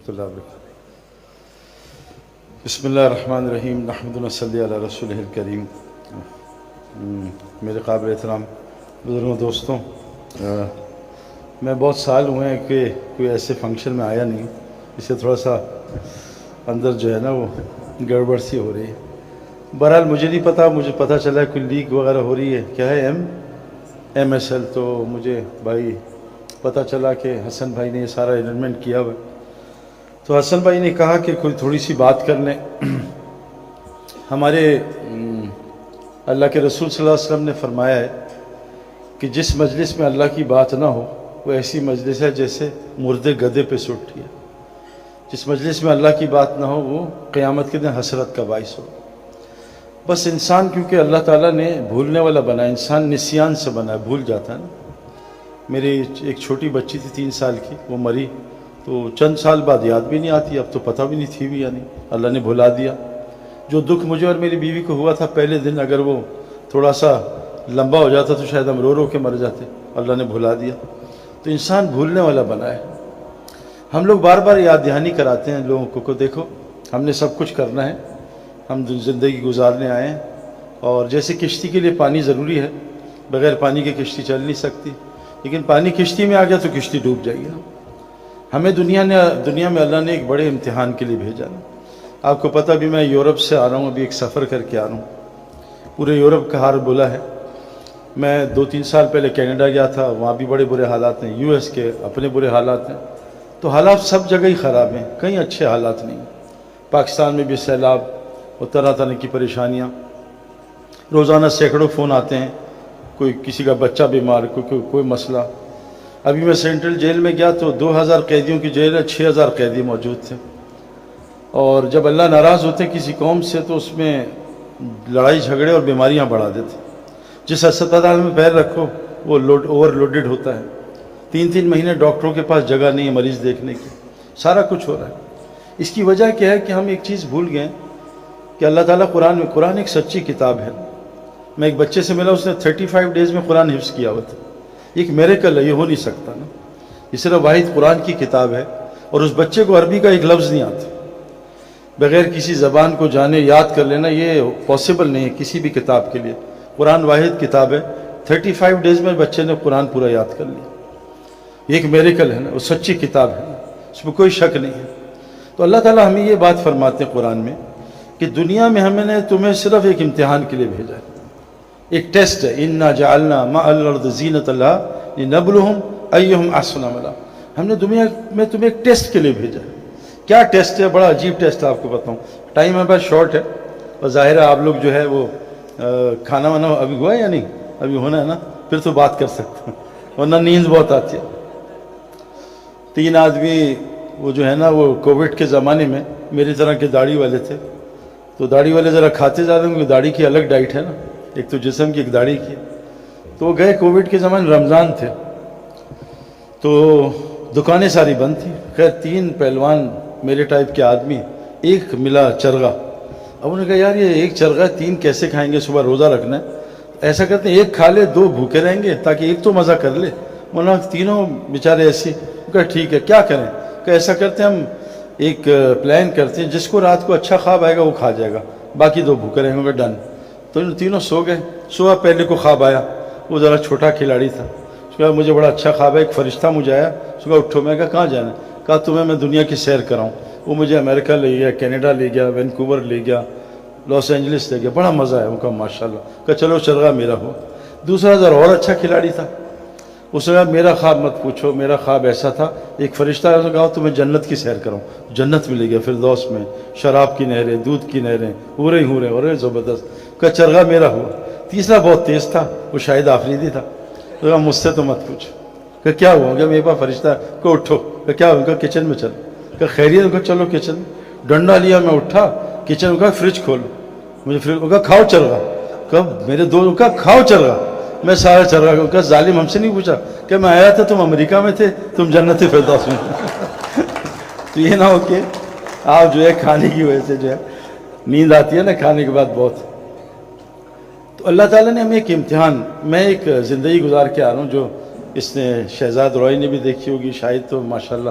ورحمۃ اللہ وبرکاتہ۔ بسم اللہ الرحمن الرحیم، نحمد و صلی علی رسول الکریم۔ میرے قابل احترام بزرگوں دوستوں، میں بہت سال ہوئے ہیں کہ کوئی ایسے فنکشن میں آیا نہیں، اس سے تھوڑا سا اندر جو ہے نا وہ گڑبڑ سی ہو رہی ہے۔ بہرحال مجھے نہیں پتا، مجھے پتہ چلا ہے کوئی لیگ وغیرہ ہو رہی ہے، کیا ہے ایم ایس ایل، تو مجھے بھائی پتہ چلا کہ حسن بھائی نے یہ سارا ارینجمنٹ کیا ہوا ہے۔ تو حسن بھائی نے کہا کہ کوئی تھوڑی سی بات کر لیں۔ ہمارے اللہ کے رسول صلی اللہ علیہ وسلم نے فرمایا ہے کہ جس مجلس میں اللہ کی بات نہ ہو وہ ایسی مجلس ہے جیسے مردے گدے پہ سے اٹھی ہے۔ جس مجلس میں اللہ کی بات نہ ہو وہ قیامت کے دن حسرت کا باعث ہو۔ بس انسان کیونکہ اللہ تعالیٰ نے بھولنے والا بنا ہے، انسان نسیان سے بنا ہے، بھول جاتا ہے نا۔ میری ایک چھوٹی بچی تھی 3 سال کی، وہ مری تو چند سال بعد یاد بھی نہیں آتی، اب تو پتہ بھی نہیں تھی بھی، یعنی اللہ نے بھلا دیا۔ جو دکھ مجھے اور میری بیوی کو ہوا تھا پہلے دن، اگر وہ تھوڑا سا لمبا ہو جاتا تو شاید ہم رو رو کے مر جاتے، اللہ نے بھلا دیا۔ تو انسان بھولنے والا بنا ہے۔ ہم لوگ بار بار یاد دہانی کراتے ہیں لوگوں کو دیکھو ہم نے سب کچھ کرنا ہے، ہم زندگی گزارنے آئے ہیں، اور جیسے کشتی کے لیے پانی ضروری ہے، بغیر پانی کے کشتی چل نہیں سکتی، لیکن پانی کشتی میں آ گیا تو کشتی ڈوب جائے گی۔ ہمیں دنیا میں اللہ نے ایک بڑے امتحان کے لیے بھیجا ہے۔ آپ کو پتہ بھی، میں یورپ سے آ رہا ہوں، ابھی ایک سفر کر کے آ رہا ہوں، پورے یورپ کا حال بولا ہے۔ میں 2-3 سال پہلے کینیڈا گیا تھا، وہاں بھی بڑے برے حالات ہیں، یو ایس کے اپنے برے حالات ہیں، تو حالات سب جگہ ہی خراب ہیں، کہیں اچھے حالات نہیں۔ پاکستان میں بھی سیلاب اور طرح طرح کی پریشانیاں، روزانہ سینکڑوں فون آتے ہیں، کوئی کسی کا بچہ بیمار، کوئی مسئلہ۔ ابھی میں سینٹرل جیل میں گیا تو 2000 قیدیوں کی جیل ہے، 6000 قیدی موجود تھے، اور جب اللہ ناراض ہوتے کسی قوم سے تو اس میں لڑائی جھگڑے اور بیماریاں بڑھا دیتے۔ جس ہسپتال میں پیر رکھو وہ اوور لوڈڈ ہوتا ہے، 3 مہینے ڈاکٹروں کے پاس جگہ نہیں ہے مریض دیکھنے کی، سارا کچھ ہو رہا ہے۔ اس کی وجہ کیا ہے کہ ہم ایک چیز بھول گئے کہ اللہ تعالیٰ قرآن ایک سچی کتاب ہے۔ میں ایک بچے سے ملا، اس نے 35 ڈیز میں قرآن حفظ کیا ہوا تھا۔ ایک میریکل ہے، یہ ہو نہیں سکتا نا۔ یہ صرف واحد قرآن کی کتاب ہے، اور اس بچے کو عربی کا ایک لفظ نہیں آتا، بغیر کسی زبان کو جانے یاد کر لینا یہ پاسبل نہیں ہے کسی بھی کتاب کے لیے۔ قرآن واحد کتاب ہے، 35 ڈیز میں بچے نے قرآن پورا یاد کر لیا۔ یہ ایک میریکل ہے نا، وہ سچی کتاب ہے، اس میں کوئی شک نہیں ہے۔ تو اللہ تعالیٰ ہمیں یہ بات فرماتے ہیں قرآن میں کہ دنیا میں ہم نے تمہیں صرف ایک امتحان کے لیے بھیجا ہے، ایک ٹیسٹ ہے۔ اِنَّا جَعَلْنَا مَعَ الْأَرْضِ زِينَةً لَهَا لِنَبْلُوهُمْ أَيُّهُمْ أَحْسَنُ عَمَلًا۔ ہم نے دنیا میں تمہیں ایک ٹیسٹ کے لیے بھیجا ہے۔ کیا ٹیسٹ ہے؟ بڑا عجیب ٹیسٹ ہے، آپ کو بتاؤں۔ ٹائم ہمارے پاس شارٹ ہے، اور ظاہر ہے آپ لوگ جو ہے وہ کھانا وانا ابھی ہوا ہے یا نہیں؟ ابھی ہونا ہے نا، پھر تو بات کر سکتے ہیں، ورنہ نیند بہت آتی ہے۔ 3 آدمی وہ جو ہے نا وہ کووڈ کے زمانے میں میری طرح کے داڑھی والے تھے، تو داڑھی والے ذرا کھاتے زیادہ ہیں، کیونکہ داڑھی کی الگ ڈائٹ ہے نا، ایک تو جسم کی ایک داڑھی کی۔ تو وہ گئے، کووڈ کے زمانے رمضان تھے، تو دکانیں ساری بند تھیں۔ خیر 3 پہلوان میرے ٹائپ کے آدمی، ایک ملا چرغا۔ اب انہوں نے کہا یار یہ ایک چرغا 3 کیسے کھائیں گے، صبح روزہ رکھنا ہے۔ ایسا کرتے ہیں ایک کھا لے 2 بھوکے رہیں گے تاکہ ایک تو مزہ کر لے۔ مولانا تینوں بیچارے ایسے، کہا ٹھیک ہے کیا کریں، کہ ایسا کرتے ہیں ہم ایک پلان کرتے ہیں، جس کو رات کو اچھا خواب آئے گا وہ کھا جائے گا، باقی 2 بھوکے رہیں گے، ڈن۔ تو تینوں سو گئے۔ صبح پہلے کو خواب آیا، وہ ذرا چھوٹا کھلاڑی تھا، اس کو کہا مجھے بڑا اچھا خواب ہے، ایک فرشتہ مجھے آیا، اس کو کہا اٹھو۔ میں کہا کہاں جانا ہے؟ کہا تمہیں میں دنیا کی سیر کراؤں۔ وہ مجھے امریکہ لے گیا، کینیڈا لے گیا، وینکوور لے گیا، لاس اینجلس لے گیا، بڑا مزہ ہے۔ وہ کہا ماشاء اللہ۔ کہا چلو چرغا میرا ہو۔ دوسرا ذرا اور اچھا کھلاڑی تھا، اس نے کہا میرا خواب مت پوچھو، میرا خواب ایسا تھا، ایک فرشتہ ہے، کہا تمہیں جنت کی سیر کراؤں۔ جنت میں لے گیا، فردوس میں، شراب کی نہریں، دودھ کی نہریں، ہورے ہورے اور زبردست۔ کہا چرغا میرا ہوا۔ تیسرا بہت تیز تھا، وہ شاہد آفریدی تھا، تو کہا مجھ سے تو مت پوچھو۔ کہ کیا ہوا؟ کہ میرے پاس فرشتہ ہے۔ کہ اٹھو۔ کہ کیا ہوا؟ کہ کچن میں چل۔ کہ خیریت؟ کہ چلو کچن۔ ڈنڈا لیا، میں اٹھا کچن کا، فریج کھولو، مجھے فریج کا کھاؤ چرغا۔ کہ میرے دو کا کھاؤ چرغا، میں سارا چرغا کو۔ کہ ظالم ہم سے نہیں پوچھا، کہ میں آیا تھا تم امریکہ میں تھے، تم جنت فردوس میں۔ تو یہ نہ ہو کہ آپ جو ہے کھانے کی وجہ سے جو ہے نیند آتی ہے نا کھانے کے بعد بہت۔ تو اللہ تعالیٰ نے ہمیں ایک امتحان، میں ایک زندگی گزار کے آ رہا ہوں جو اس نے شہزاد روئی نے بھی دیکھی ہوگی، شاہد تو ماشاءاللہ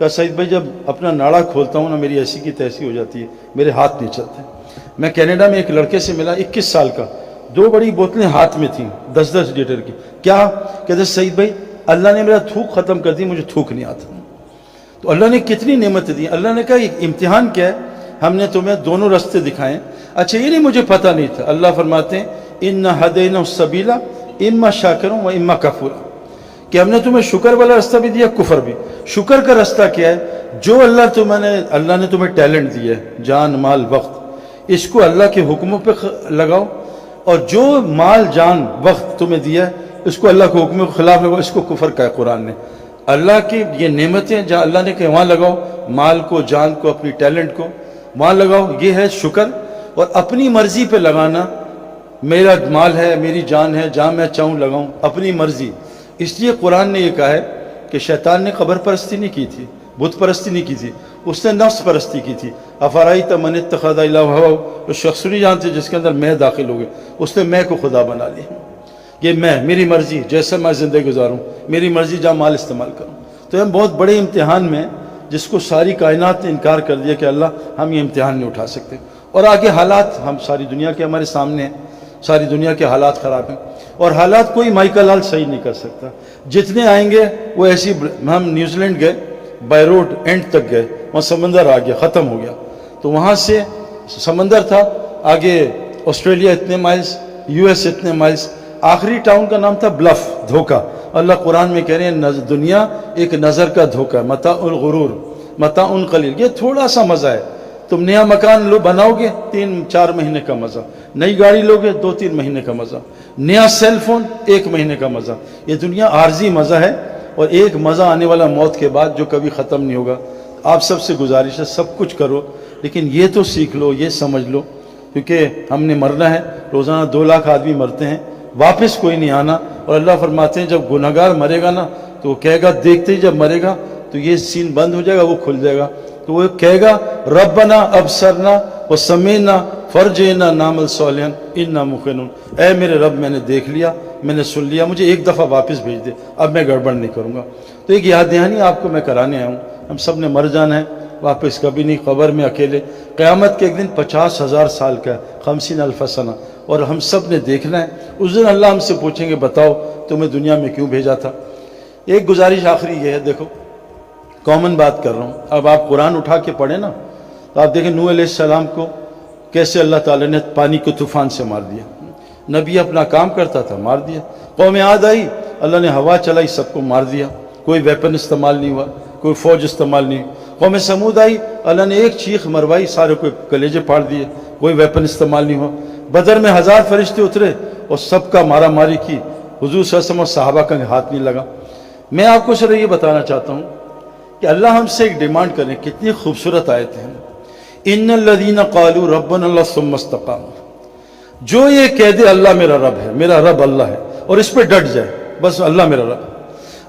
کہا سعید بھائی جب اپنا ناڑا کھولتا ہوں نا میری ایسی کی تیسی ہو جاتی ہے, میرے ہاتھ نہیں چلتے. میں کینیڈا میں ایک لڑکے سے ملا 21 سال کا, 2 بڑی بوتلیں ہاتھ میں تھیں 10-10 لیٹر کی. کیا کہتے سعید بھائی اللہ نے میرا تھوک ختم کر دی, مجھے تھوک نہیں آتا. تو اللہ نے کتنی نعمتیں دی. اللہ نے کہا یہ امتحان کیا ہے, ہم نے تمہیں دونوں راستے دکھائے. اچھا یہ نہیں مجھے پتہ نہیں تھا. اللہ فرماتے ہیں اِنَّا ہَدَيْنَاهُ السَّبِيلَ اِمَّا شَاكِرًا وَإِمَّا كَفُورًا, کہ ہم نے تمہیں شکر والا راستہ بھی دیا, کفر بھی. شکر کا راستہ کیا ہے, جو اللہ نے تمہیں ٹیلنٹ دیا ہے, جان مال وقت, اس کو اللہ کے حکموں پہ لگاؤ. اور جو مال جان وقت تمہیں دیا ہے اس کو اللہ کے حکموں کے خلاف لگاؤ. اس کو کفر کہا ہے قرآن نے. اللہ کی یہ نعمتیں جہاں اللہ نے کہا وہاں لگاؤ, مال کو, جان کو, اپنی ٹیلنٹ کو وہاں لگاؤ, یہ ہے شکر. اور اپنی مرضی پہ لگانا, میرا مال ہے, میری جان ہے, جہاں میں چاہوں لگاؤں, اپنی مرضی. اس لیے قرآن نے یہ کہا ہے کہ شیطان نے قبر پرستی نہیں کی تھی, بت پرستی نہیں کی تھی, اس نے نفس پرستی کی تھی. افرائیت من اتخذ الہ ہواہ, تو شخص نہیں جانتے جس کے اندر میں داخل ہو گئے, اس نے میں کو خدا بنا لیا. یہ میں, میری مرضی, جیسا میں زندگی گزاروں, میری مرضی جہاں مال استعمال کروں. تو ہم بہت بڑے امتحان میں, جس کو ساری کائنات نے انکار کر دیا کہ اللہ ہم یہ امتحان نہیں اٹھا سکتے. اور آگے حالات ہم ساری دنیا کے ہمارے سامنے ہیں, ساری دنیا کے حالات خراب ہیں, اور حالات کوئی مائیکل لال صحیح نہیں کر سکتا. جتنے آئیں گے وہ ایسی. ہم نیوزی لینڈ گئے, بائی روڈ اینڈ تک گئے, وہاں سمندر آ گیا, ختم ہو گیا. تو وہاں سے سمندر تھا, آگے آسٹریلیا اتنے مائلز, یو ایس اتنے مائلز, آخری ٹاؤن کا نام تھا بلف, دھوکہ. اللہ قرآن میں کہہ رہے ہیں دنیا ایک نظر کا دھوکہ, متاع الغرور, متاع قلیل. یہ تھوڑا سا مزہ ہے. تم نیا مکان بناؤ گے 3-4 مہینے کا مزہ, نئی گاڑی لوگے 2-3 مہینے کا مزہ, نیا سیل فون 1 مہینے کا مزہ. یہ دنیا عارضی مزہ ہے, اور ایک مزہ آنے والا موت کے بعد جو کبھی ختم نہیں ہوگا. آپ سب سے گزارش ہے سب کچھ کرو, لیکن یہ تو سیکھ لو, یہ سمجھ لو, کیونکہ ہم نے مرنا ہے. روزانہ 2 لاکھ آدمی مرتے ہیں, واپس کوئی نہیں آنا. اور اللہ فرماتے ہیں جب گناہگار مرے گا نا تو وہ کہے گا, دیکھتے ہی جب مرے گا تو یہ سین بند ہو جائے گا, وہ کھل جائے گا. تو وہ کہے گا ربنا ابصرنا وسمعنا فرجعنا نعمل صالحا انا موقنون, اے میرے رب میں نے دیکھ لیا, میں نے سن لیا, مجھے ایک دفعہ واپس بھیج دے, اب میں گڑبڑ نہیں کروں گا. تو ایک یاد دہانی آپ کو میں کرانے آیا ہوں. ہم سب نے مر جانا ہے, واپس کبھی نہیں, قبر میں اکیلے. قیامت کے ایک دن 50,000 سال کا, 50,000 سنہ, اور ہم سب نے دیکھنا ہے. اس دن اللہ ہم سے پوچھیں گے بتاؤ تمہیں دنیا میں کیوں بھیجا تھا. ایک گزارش آخری یہ ہے, دیکھو کامن بات کر رہا ہوں. اب آپ قرآن اٹھا کے پڑھیں نا تو آپ دیکھیں نوح علیہ السلام کو کیسے اللہ تعالیٰ نے پانی کو طوفان سے مار دیا. نبی اپنا کام کرتا تھا, مار دیا. قوم عاد آئی, اللہ نے ہوا چلائی, سب کو مار دیا, کوئی ویپن استعمال نہیں ہوا, کوئی فوج استعمال نہیں. قوم سمود آئی, اللہ نے ایک چیخ مروائی, سارے کو کلیجے پھاڑ دیے, کوئی ویپن استعمال نہیں ہوا. بدر میں 1000 فرشتے اترے اور سب کا مارا ماری کی, حضور صلی اللہ علیہ وسلم اور صحابہ کا ہاتھ نہیں لگا. میں آپ کو صرف یہ بتانا چاہتا ہوں کہ اللہ ہم سے ایک ڈیمانڈ کریں. کتنی خوبصورت آیتیں ہیں. ان الذین قالوا ربنا اللہ ثم استقاموا, جو یہ کہہ دے اللہ میرا رب ہے, میرا رب اللہ ہے, اور اس پہ ڈٹ جائے, بس اللہ میرا رب.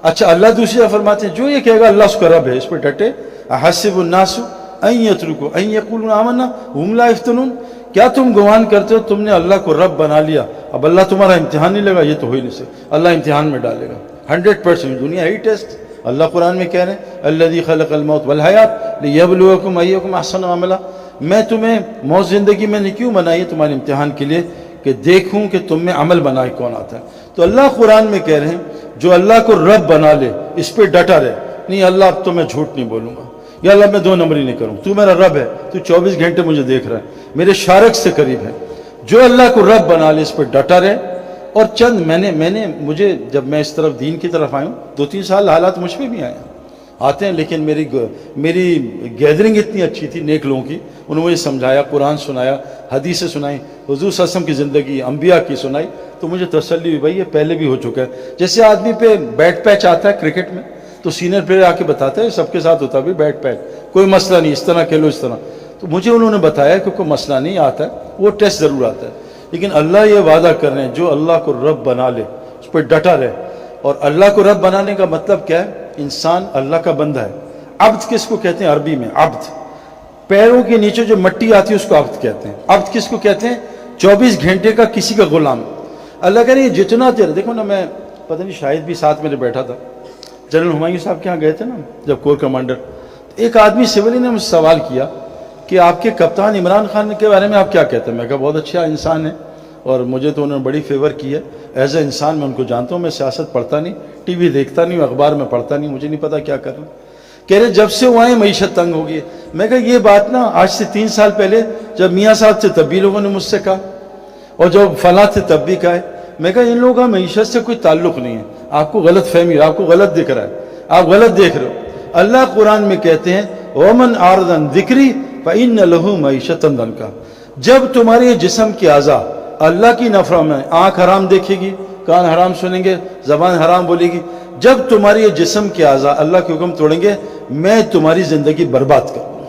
اچھا اللہ دوسری جگہ فرماتے ہیں جو یہ کہے گا اللہ اس کا رب ہے, اس پہ ڈٹے. احسب الناس ان یترکوا ان یقولوا آمنا وهم لا یفتنون, کیا تم گمان کرتے ہو تم نے اللہ کو رب بنا لیا, اب اللہ تمہارا امتحان نہیں لگا؟ یہ تو ہو ہی نہیں سکتا. اللہ امتحان میں ڈالے گا 100%. دنیا ہی ٹیسٹ. اللہ قرآن میں کہہ رہے ہیں الذی خلق الموت والحیات لیبلوکم ایکم احسن عملا, میں تمہیں موت زندگی میں نے کیوں بنائی ہے تمہارے امتحان کے لیے کہ دیکھوں کہ تم میں عمل بنائے کون آتا ہے. تو اللہ قرآن میں کہہ رہے ہیں جو اللہ کو رب بنا لے اس پہ ڈٹا رہے. نہیں اللہ اب تو میں جھوٹ نہیں بولوں گا, یا اللہ میں 2 نمبری نہیں کروں, تو میرا رب ہے, تو 24 گھنٹے مجھے دیکھ رہا ہے, میرے شارک سے قریب ہے. جو اللہ کو رب بنا لے اس پہ ڈٹا رہے. اور چند مجھے جب میں اس طرف دین کی طرف آیا ہوں 2-3 سال حالات مجھ پہ بھی آتے ہیں, لیکن میری گیدرنگ اتنی اچھی تھی نیک لوگوں کی, انہوں نے مجھے سمجھایا, قرآن سنایا, حدیثیں سنائی, حضور صلی اللہ علیہ وسلم کی زندگی, انبیاء کی سنائی, تو مجھے تسلی ہوئی بھائی یہ پہلے بھی ہو چکا ہے. جیسے آدمی پہ بیٹ پیچ آتا ہے کرکٹ میں تو سینئر پلیئر آ کے بتاتا ہے سب کے ساتھ ہوتا ہے بیٹ پیچ, کوئی مسئلہ نہیں, اس طرح کھیلو اس طرح. تو مجھے انہوں نے بتایا کہ کوئی مسئلہ نہیں آتا ہے, وہ ٹیسٹ ضرور آتا ہے. لیکن اللہ یہ وعدہ کر رہے ہیں جو اللہ کو رب بنا لے اس پہ ڈٹا رہے. اور اللہ کو رب بنانے کا مطلب کیا ہے؟ انسان اللہ کا بندہ ہے. عبد کس کو کہتے ہیں عربی میں؟ عبد, پیروں کے نیچے جو مٹی آتی ہے اس کو عبد کہتے ہیں. عبد کس کو کہتے ہیں؟ 24 گھنٹے کا کسی کا غلام. اللہ کہہ رہے ہیں جتنا دیر, دیکھو نا, میں پتہ نہیں شاید بھی ساتھ میرے بیٹھا تھا, جنرل ہمایوں صاحب کے یہاں گئے تھے نا جب کور کمانڈر, ایک آدمی سولی نے مجھ سے سوال کیا کہ آپ کے کپتان عمران خان کے بارے میں آپ کیا کہتے ہیں؟ میں کہا بہت اچھا انسان ہے اور مجھے تو انہوں نے بڑی فیور کی ہے، ایز اے انسان میں ان کو جانتا ہوں، میں سیاست پڑھتا نہیں، ٹی وی دیکھتا نہیں، اخبار میں پڑھتا نہیں، مجھے نہیں پتا کیا کر رہے ہیں۔ کہہ رہے جب سے وہ آئے معیشت تنگ ہو گئی ہے۔ میں کہا یہ بات نا آج سے 3 سال پہلے جب میاں صاحب تھے تب بھی لوگوں نے مجھ سے کہا، اور جب فلاں تھے تب بھی کہا ہے۔ میں کہا ان لوگوں کا معیشت سے کوئی تعلق نہیں ہے، آپ کو غلط فہمی ہے، آپ کو غلط دکھ رہا ہے، آپ غلط دیکھ رہے ہو۔ اللہ قرآن میں کہتے ہیں وَمَنْ أَعْرَضَ عَنْ ذِكْرِي فَإِنَّ لَهُ مَعِيشَةً ضَنْكًا، جب تمہارے جسم کے اعضاء اللہ کی نافرمانی میں، آنکھ حرام دیکھے گی، کان حرام سنیں گے، زبان حرام بولے گی، جب تمہارے جسم کے اعضاء اللہ کے حکم توڑیں گے میں تمہاری زندگی برباد کروں گا،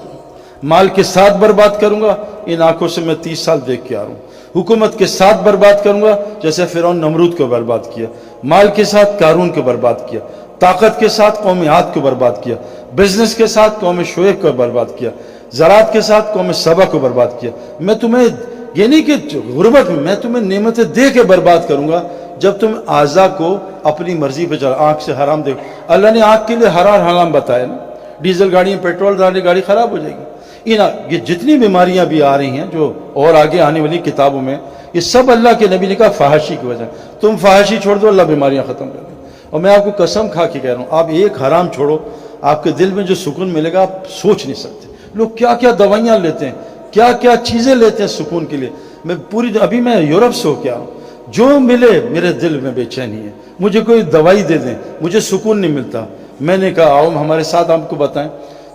مال کے ساتھ برباد کروں گا، ان آنکھوں سے میں 30 سال دیکھ کے آ رہا ہوں، حکومت کے ساتھ برباد کروں گا جیسے فرعون نمرود کو برباد کیا، مال کے ساتھ قارون کو برباد کیا، طاقت کے ساتھ قوم عاد کو برباد کیا، بزنس کے ساتھ قوم شعیب کو برباد کیا، زراعت کے ساتھ قوم سبا کو برباد کیا۔ میں تمہیں یہ نہیں کہ غربت میں تمہیں نعمتیں دے کے برباد کروں گا جب تم اعضاء کو اپنی مرضی پہ چلا، آنکھ سے حرام دیکھو۔ اللہ نے آنکھ کے لیے حرام بتایا نا، ڈیزل گاڑی پیٹرول ڈالنے گاڑی خراب ہو جائے گی۔ یہ جتنی بیماریاں بھی آ رہی ہیں جو اور آگے آنے والی کتابوں میں، یہ سب اللہ کے نبی نے کہا فحاشی کی وجہ، تم فحاشی چھوڑ دو اللہ بیماریاں ختم کر دے۔ اور میں آپ کو قسم کھا کے کہہ رہا ہوں، آپ ایک حرام چھوڑو، آپ کے دل میں جو سکون ملے گا آپ سوچ نہیں سکتے۔ لوگ کیا کیا دوائیاں لیتے ہیں، کیا کیا چیزیں لیتے ہیں سکون کے لیے۔ میں ابھی میں یورپ سے ہو کے آیا ہوں، جو ملے میرے دل میں بے چینی ہے، مجھے کوئی دوائی دے دیں مجھے سکون نہیں ملتا۔ میں نے کہا آؤ ہمارے ساتھ آپ کو بتائیں۔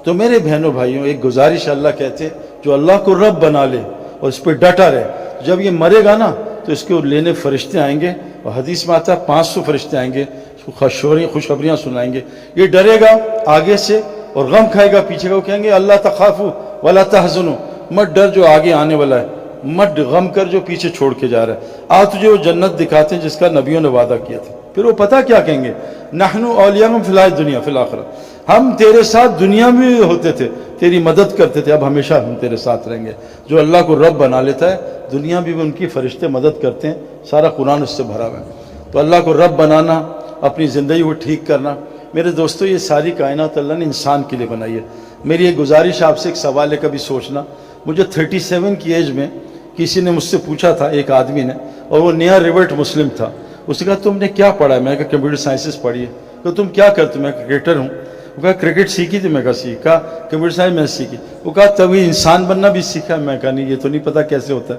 تو میرے بہنوں بھائیوں ایک گزارش اللہ کہتے ہیں جو اللہ کو رب بنا لے اور اس پہ ڈٹا رہے، جب یہ مرے گا نا تو اس کو لینے فرشتے آئیں گے، اور حدیث میں آتا ہے 500 فرشتے آئیں گے، خوشخبریاں سنائیں گے۔ یہ ڈرے گا آگے سے اور غم کھائے گا پیچھے کا، وہ کہیں گے اللہ تخافوا ولا تحزنوا، مت ڈر جو آگے آنے والا ہے، مت غم کر جو پیچھے چھوڑ کے جا رہا ہے، تجھے وہ جنت دکھاتے ہیں جس کا نبیوں نے وعدہ کیا تھا۔ پھر وہ پتہ کیا کہیں گے، نحن اولیاءکم فی الحیاۃ الدنیا فی الآخرہ، ہم تیرے ساتھ دنیا میں بھی ہوتے تھے، تیری مدد کرتے تھے، اب ہمیشہ ہم تیرے ساتھ رہیں گے۔ جو اللہ کو رب بنا لیتا ہے دنیا بھی ان کی فرشتے مدد کرتے ہیں، سارا قرآن اس سے بھرا ہوا ہے۔ تو اللہ کو رب بنانا، اپنی زندگی کو ٹھیک کرنا، میرے دوستو یہ ساری کائنات اللہ نے انسان کے لیے بنائی ہے۔ میری ایک گزارش آپ سے، ایک سوال ہے کبھی سوچنا، مجھے 37 کی ایج میں کسی نے مجھ سے پوچھا تھا، ایک آدمی نے، اور وہ نیا ریورٹ مسلم تھا، اس نے کہا تم نے کیا پڑھا ہے؟ میں نے کہا کمپیوٹر سائنسز پڑھی ہے۔ کہ تم کیا کرتے؟ میں کرکٹر ہوں۔ وہ کہا کرکٹ سیکھی تھی؟ میں کہا سیکھا۔ کمپیوٹر سائنس میں سیکھی۔ وہ کہا تبھی انسان بننا بھی سیکھا؟ میں کہا نہیں، یہ تو نہیں پتا کیسے ہوتا ہے،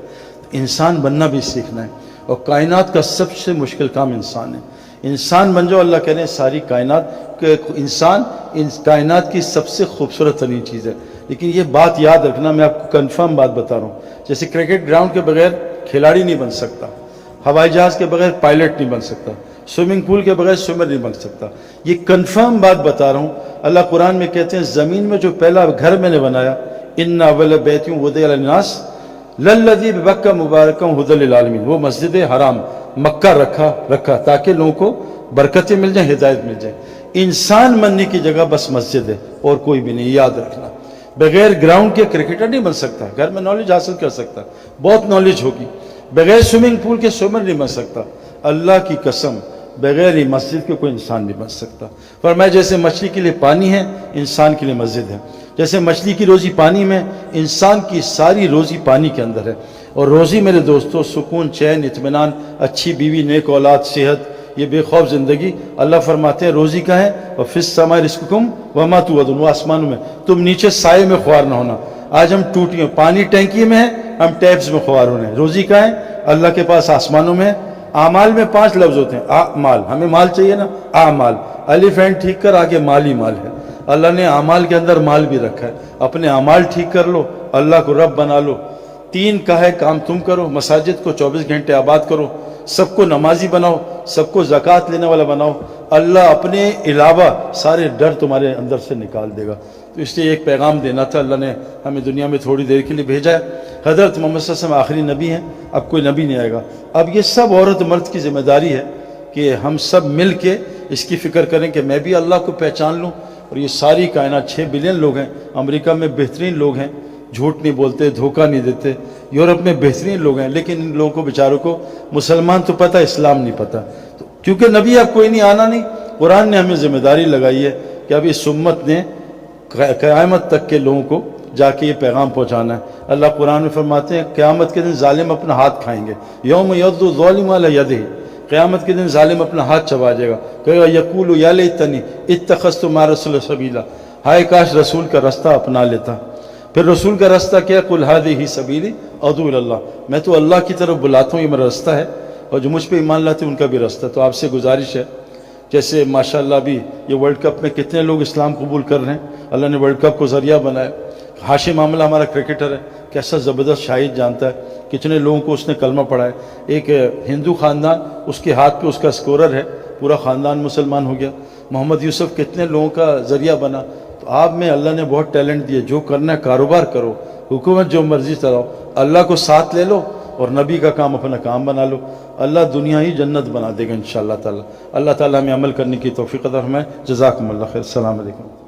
انسان بننا بھی سیکھنا ہے، اور کائنات کا سب سے مشکل کام انسان ہے۔ انسان بن جاؤ، اللہ کہہ رہے ہیں ساری کائنات کہ انسان کائنات کی سب سے خوبصورت ترین چیز ہے۔ لیکن یہ بات یاد رکھنا، میں آپ کو کنفرم بات بتا رہا ہوں، جیسے کرکٹ گراؤنڈ کے بغیر کھلاڑی نہیں بن سکتا، ہوائی جہاز کے بغیر پائلٹ نہیں بن سکتا، سوئمنگ پول کے بغیر سوئمر نہیں بن سکتا، یہ کنفرم بات بتا رہا ہوں۔ اللہ قرآن میں کہتے ہیں زمین میں جو پہلا گھر میں نے بنایا، ان اول بیت وضع للناس للذی ببکہ مبارکا ھدی للعالمین، وہ مسجد حرام مکہ رکھا تاکہ لوگوں کو برکتیں مل جائیں، ہدایت مل جائے۔ انسان بننے کی جگہ بس مسجد ہے اور کوئی بھی نہیں، یاد رکھنا۔ بغیر گراؤنڈ کے کرکٹر نہیں بن سکتا، گھر میں نالج حاصل کر سکتا، بہت نالج ہوگی۔ بغیر سوئمنگ پول کے سوئمر نہیں بن سکتا۔ اللہ کی قسم بغیر ہی مسجد کے کوئی انسان نہیں بن سکتا۔ فرمایا جیسے مچھلی کے لیے پانی ہے، انسان کے لیے مسجد ہے۔ جیسے مچھلی کی روزی پانی میں، انسان کی ساری روزی پانی کے اندر ہے۔ اور روزی میرے دوستو سکون، چین، اطمینان، اچھی بیوی، نیک اولاد، صحت، یہ بے خوف زندگی، اللہ فرماتے ہیں روزی کا ہے، اور فی السماء رزقکم وما توعدون، وہ آسمانوں میں، تم نیچے سائے میں خوار نہ ہونا۔ آج ہم ٹوٹیاں، پانی ٹینکی میں ہے، ہم ٹیپس میں خوار ہونے ہیں۔ روزی کا ہے اللہ کے پاس، آسمانوں میں۔ اعمال میں 5 لفظ ہوتے ہیں، مال، ہمیں مال چاہیے نا، اعمال، الف اینڈ ٹھیک کر، آگے مال ہی مال ہے۔ اللہ نے اعمال کے اندر مال بھی رکھا ہے، اپنے اعمال ٹھیک کر لو، اللہ کو رب بنا لو۔ 3 کا ہے کام تم کرو، مساجد کو 24 گھنٹے آباد کرو، سب کو نمازی بناؤ، سب کو زکوٰۃ لینے والا بناؤ، اللہ اپنے علاوہ سارے ڈر تمہارے اندر سے نکال دے گا۔ تو اس لیے ایک پیغام دینا تھا، اللہ نے ہمیں دنیا میں تھوڑی دیر کے لیے بھیجا ہے۔ حضرت محمد صلی اللہ علیہ وسلم آخری نبی ہیں، اب کوئی نبی نہیں آئے گا۔ اب یہ سب عورت مرد کی ذمہ داری ہے کہ ہم سب مل کے اس کی فکر کریں کہ میں بھی اللہ کو پہچان لوں۔ اور یہ ساری کائنات 6 بلین لوگ ہیں، امریکہ میں بہترین لوگ ہیں، جھوٹ نہیں بولتے، دھوکہ نہیں دیتے، یورپ میں بہترین لوگ ہیں، لیکن ان لوگوں کو بیچاروں کو مسلمان تو پتہ، اسلام نہیں پتہ۔ تو کیونکہ نبی اب کوئی نہیں، آنا نہیں، قرآن نے ہمیں ذمہ داری لگائی ہے کہ اب اس امت نے قیامت تک کے لوگوں کو جا کے یہ پیغام پہنچانا ہے۔ اللہ قرآن میں فرماتے ہیں قیامت کے دن ظالم اپنا ہاتھ کھائیں گے، یوم یعض الظالم علی یدہ، قیامت کے دن ظالم اپنا ہاتھ چبا جائے گا، کہے گا یقول یا لیتنی اتخذت مع رسول سبیلا، ہائے کاش رسول کا رستہ اپنا لیتا۔ پھر رسول کا رستہ کیا؟ قل ھذہ سبیلی ادعو الی اللہ، میں تو اللہ کی طرف بلاتا ہوں، یہ میرا رستہ ہے، اور جو مجھ پہ ایمان لاتے ہیں ان کا بھی رستہ۔ تو آپ سے گزارش ہے، جیسے ماشاءاللہ ابھی یہ ورلڈ کپ میں کتنے لوگ اسلام قبول کر رہے ہیں، اللہ نے ورلڈ کپ کو ذریعہ بنایا۔ ہاشم معاملہ ہمارا کرکٹر ہے، کیسا زبردست شاہد جانتا ہے، کتنے لوگوں کو اس نے کلمہ پڑھا ہے۔ ایک ہندو خاندان، اس کے ہاتھ پہ اس کا اسکورر ہے، پورا خاندان مسلمان ہو گیا۔ محمد یوسف کتنے لوگوں کا ذریعہ بنا۔ تو آپ میں اللہ نے بہت ٹیلنٹ دیا، جو کرنا ہے کاروبار کرو، حکومت جو مرضی چلاؤ، اللہ کو ساتھ لے لو اور نبی کا کام اپنا کام بنا لو، اللہ دنیا ہی جنت بنا دے گا انشاءاللہ تعالی۔ اللہ تعالی ہمیں عمل کرنے کی توفیق عطا فرمائے۔ جزاکم اللہ خیر، السلام علیکم۔